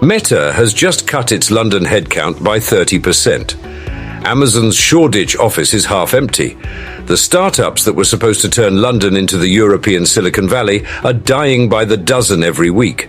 Meta has just cut its London headcount by 30%. Amazon's Shoreditch office is half empty. The startups that were supposed to turn London into the European Silicon Valley are dying by the dozen every week.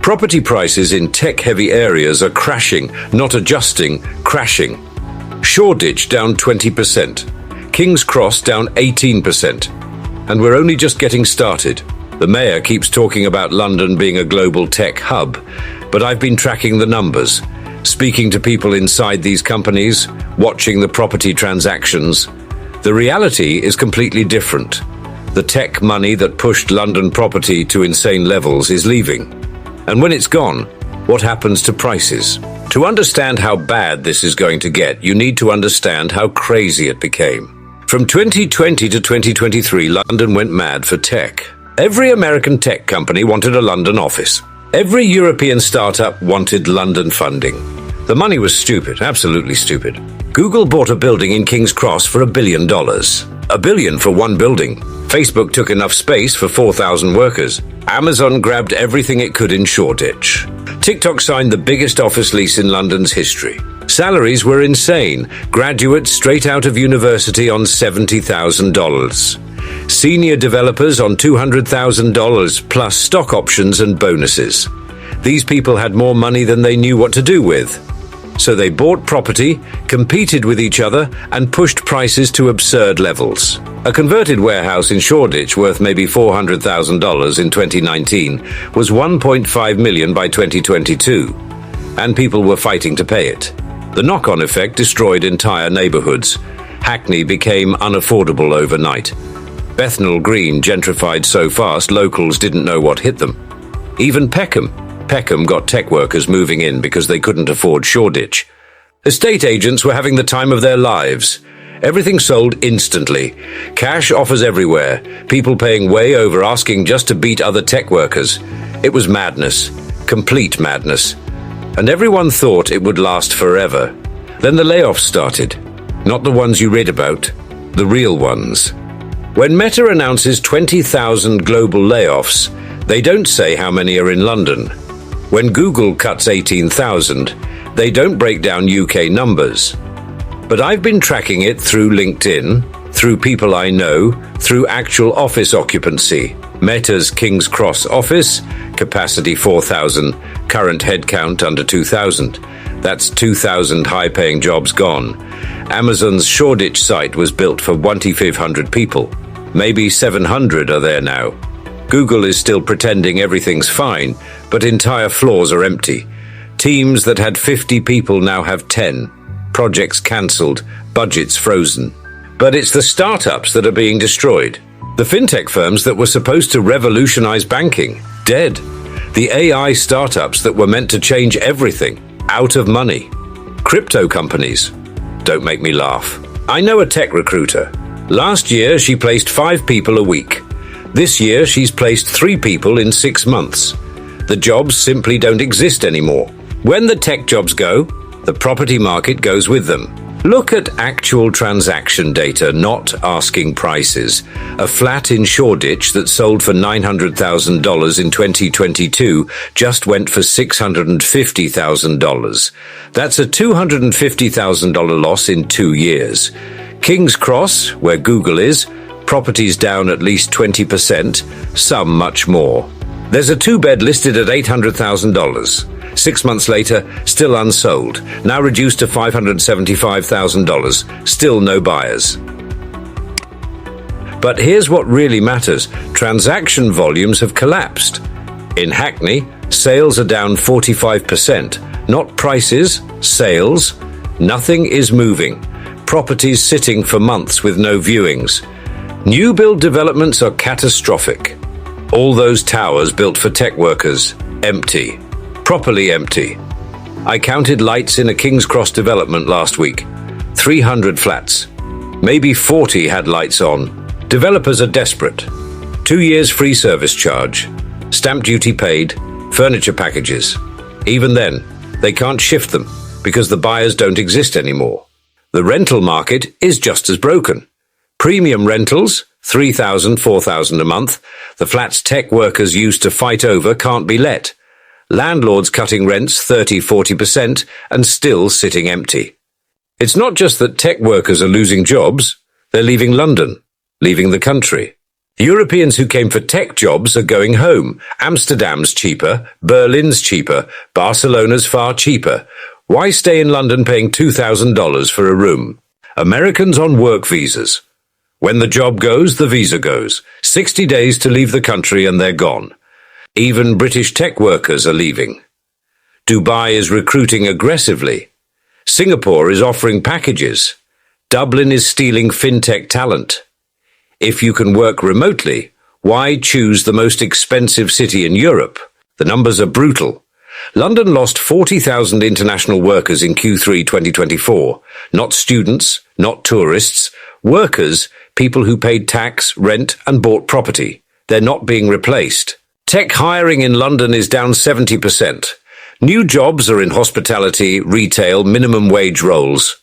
Property prices in tech-heavy areas are crashing, not adjusting, crashing. Shoreditch down 20%. King's Cross down 18%. And we're only just getting started. The mayor keeps talking about London being a global tech hub, but I've been tracking the numbers, speaking to people inside these companies, watching the property transactions. The reality is completely different. The tech money that pushed London property to insane levels is leaving. And when it's gone, what happens to prices? To understand how bad this is going to get, you need to understand how crazy it became. From 2020 to 2023, London went mad for tech. Every American tech company wanted a London office. Every European startup wanted London funding. The money was stupid, absolutely stupid. Google bought a building in King's Cross for $1 billion. $1 billion for one building. Facebook took enough space for 4,000 workers. Amazon grabbed everything it could in Shoreditch. TikTok signed the biggest office lease in London's history. Salaries were insane. Graduates straight out of university on $70,000. Senior developers on $200,000 plus stock options and bonuses. These people had more money than they knew what to do with. So they bought property, competed with each other, and pushed prices to absurd levels. A converted warehouse in Shoreditch worth maybe $400,000 in 2019 was $1.5 million by 2022, and people were fighting to pay it. The knock-on effect destroyed entire neighborhoods. Hackney became unaffordable overnight. Bethnal Green gentrified so fast locals didn't know what hit them. Even Peckham got tech workers moving in because they couldn't afford Shoreditch. Estate agents were having the time of their lives. Everything sold instantly. Cash offers everywhere. People paying way over asking just to beat other tech workers. It was madness. Complete madness. And everyone thought it would last forever. Then the layoffs started. Not the ones you read about. The real ones. When Meta announces 20,000 global layoffs, they don't say how many are in London. When Google cuts 18,000, they don't break down UK numbers. But I've been tracking it through LinkedIn, through people I know, through actual office occupancy. Meta's King's Cross office, capacity 4,000, current headcount under 2,000. That's 2,000 high-paying jobs gone. Amazon's Shoreditch site was built for 2,500 people. Maybe 700 are there now. Google is still pretending everything's fine, but entire floors are empty. Teams that had 50 people now have 10. Projects cancelled, budgets frozen. But it's the startups that are being destroyed. The fintech firms that were supposed to revolutionize banking, dead. The AI startups that were meant to change everything, out of money. Crypto companies. Don't make me laugh. I know a tech recruiter. Last year, she placed 5 people a week. This year, she's placed 3 people in 6 months. The jobs simply don't exist anymore. When the tech jobs go, the property market goes with them. Look at actual transaction data, not asking prices. A flat in Shoreditch that sold for $900,000 in 2022 just went for $650,000. That's a $250,000 loss in 2 years. King's Cross, where Google is, properties down at least 20%, some much more. There's a 2-bed listed at $800,000. 6 months later, still unsold, now reduced to $575,000, still no buyers. But here's what really matters. Transaction volumes have collapsed. In Hackney, sales are down 45%. Not prices, sales. Nothing is moving. Properties sitting for months with no viewings. New build developments are catastrophic. All those towers built for tech workers, empty. Properly empty. I counted lights in a King's Cross development last week. 300 flats. Maybe 40 had lights on. Developers are desperate. 2 years free service charge. Stamp duty paid. Furniture packages. Even then, they can't shift them because the buyers don't exist anymore. The rental market is just as broken. Premium rentals, $3,000, $4,000 a month. The flats tech workers used to fight over can't be let. Landlords cutting rents 30–40% and still sitting empty. It's not just that tech workers are losing jobs, they're leaving London, leaving the country. Europeans who came for tech jobs are going home. Amsterdam's cheaper, Berlin's cheaper, Barcelona's far cheaper. Why stay in London paying $2,000 for a room? Americans on work visas. When the job goes, the visa goes. 60 days to leave the country and they're gone. Even British tech workers are leaving. Dubai is recruiting aggressively. Singapore is offering packages. Dublin is stealing fintech talent. If you can work remotely, why choose the most expensive city in Europe? The numbers are brutal. London lost 40,000 international workers in Q3 2024. Not students, not tourists. Workers, people who paid tax, rent, and bought property. They're not being replaced. Tech hiring in London is down 70%. New jobs are in hospitality, retail, minimum wage roles.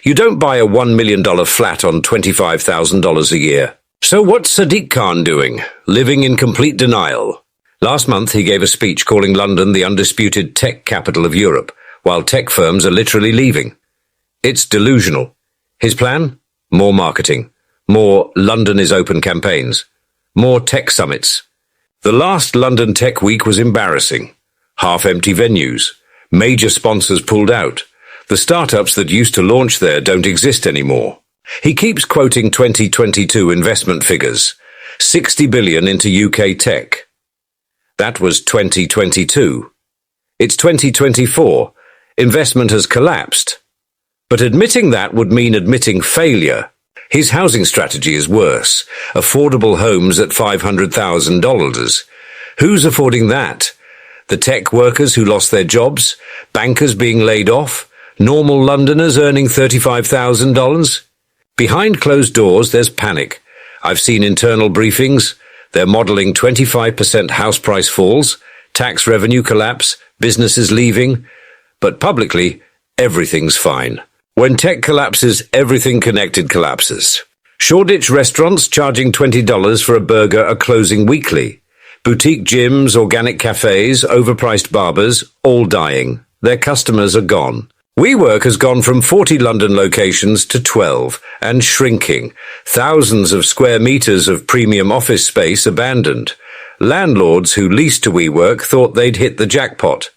You don't buy a $1 million flat on $25,000 a year. So what's Sadiq Khan doing? Living in complete denial. Last month he gave a speech calling London the undisputed tech capital of Europe, while tech firms are literally leaving. It's delusional. His plan? More marketing. More London is open campaigns. More tech summits. The last London Tech Week was embarrassing. Half-empty venues. Major sponsors pulled out. The startups that used to launch there don't exist anymore. He keeps quoting 2022 investment figures. 60 billion into UK tech. That was 2022. It's 2024. Investment has collapsed. But admitting that would mean admitting failure. His housing strategy is worse. Affordable homes at $500,000. Who's affording that? The tech workers who lost their jobs? Bankers being laid off? Normal Londoners earning $35,000? Behind closed doors, there's panic. I've seen internal briefings. They're modelling 25% house price falls, tax revenue collapse, businesses leaving. But publicly, everything's fine. When tech collapses, everything connected collapses. Shoreditch restaurants charging $20 for a burger are closing weekly. Boutique gyms, organic cafes, overpriced barbers, all dying. Their customers are gone. WeWork has gone from 40 London locations to 12 and shrinking. Thousands of square meters of premium office space abandoned. Landlords who leased to WeWork thought they'd hit the jackpot.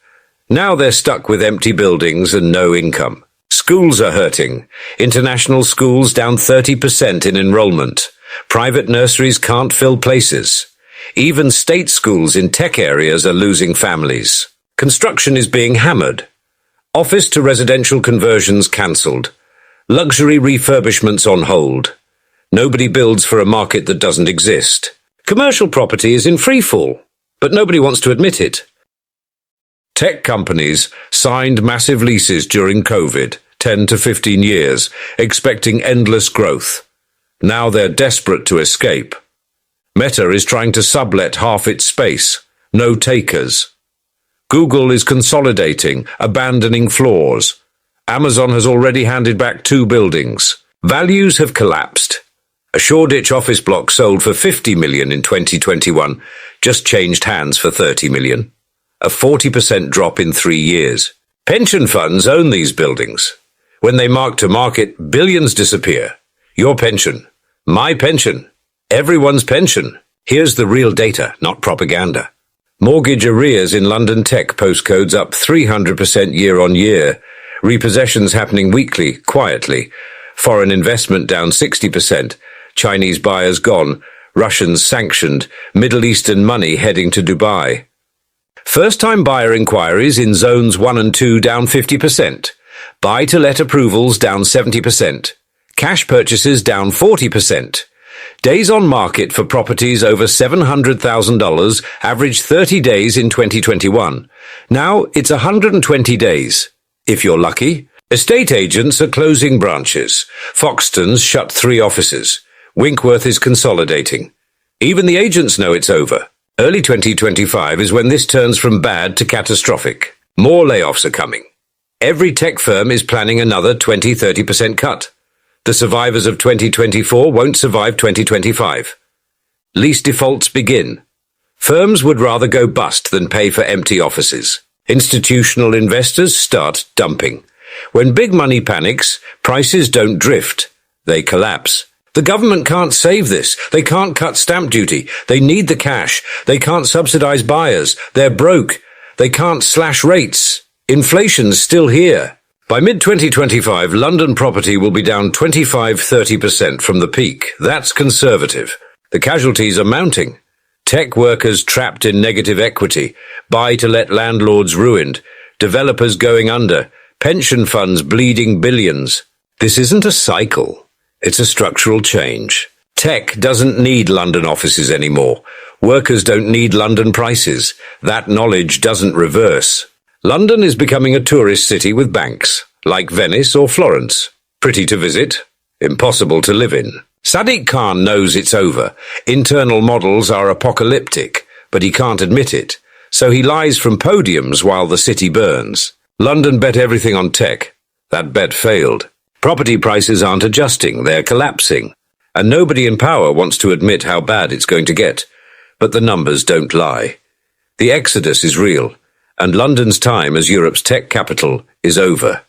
Now they're stuck with empty buildings and no income. Schools are hurting. International schools down 30% in enrollment. Private nurseries can't fill places. Even state schools in tech areas are losing families. Construction is being hammered. Office to residential conversions cancelled. Luxury refurbishments on hold. Nobody builds for a market that doesn't exist. Commercial property is in freefall, but nobody wants to admit it. Tech companies signed massive leases during COVID, 10 to 15 years, expecting endless growth. Now they're desperate to escape. Meta is trying to sublet half its space. No takers. Google is consolidating, abandoning floors. Amazon has already handed back 2 buildings. Values have collapsed. A Shoreditch office block sold for 50 million in 2021, just changed hands for 30 million. A 40% drop in 3 years. Pension funds own these buildings. When they mark to market, billions disappear. Your pension. My pension. Everyone's pension. Here's the real data, not propaganda. Mortgage arrears in London tech postcodes up 300% year on year. Repossessions happening weekly, quietly. Foreign investment down 60%. Chinese buyers gone. Russians sanctioned. Middle Eastern money heading to Dubai. First-time buyer inquiries in zones 1 and 2 down 50%. Buy-to-let approvals down 70%. Cash purchases down 40%. Days on market for properties over $700,000 averaged 30 days in 2021. Now it's 120 days. If you're lucky. Estate agents are closing branches. Foxtons shut 3 offices. Winkworth is consolidating. Even the agents know it's over. Early 2025 is when this turns from bad to catastrophic. More layoffs are coming. Every tech firm is planning another 20–30% cut. The survivors of 2024 won't survive 2025. Lease defaults begin. Firms would rather go bust than pay for empty offices. Institutional investors start dumping. When big money panics, prices don't drift. They collapse. The government can't save this. They can't cut stamp duty. They need the cash. They can't subsidize buyers. They're broke. They can't slash rates. Inflation's still here. By mid-2025, London property will be down 25–30% from the peak. That's conservative. The casualties are mounting. Tech workers trapped in negative equity, buy-to-let landlords ruined, developers going under, pension funds bleeding billions. This isn't a cycle. It's a structural change. Tech doesn't need London offices anymore. Workers don't need London prices. That knowledge doesn't reverse. London is becoming a tourist city with banks, like Venice or Florence. Pretty to visit, impossible to live in. Sadiq Khan knows it's over. Internal models are apocalyptic, but he can't admit it. So he lies from podiums while the city burns. London bet everything on tech. That bet failed. Property prices aren't adjusting, they're collapsing. And nobody in power wants to admit how bad it's going to get. But the numbers don't lie. The exodus is real, and London's time as Europe's tech capital is over.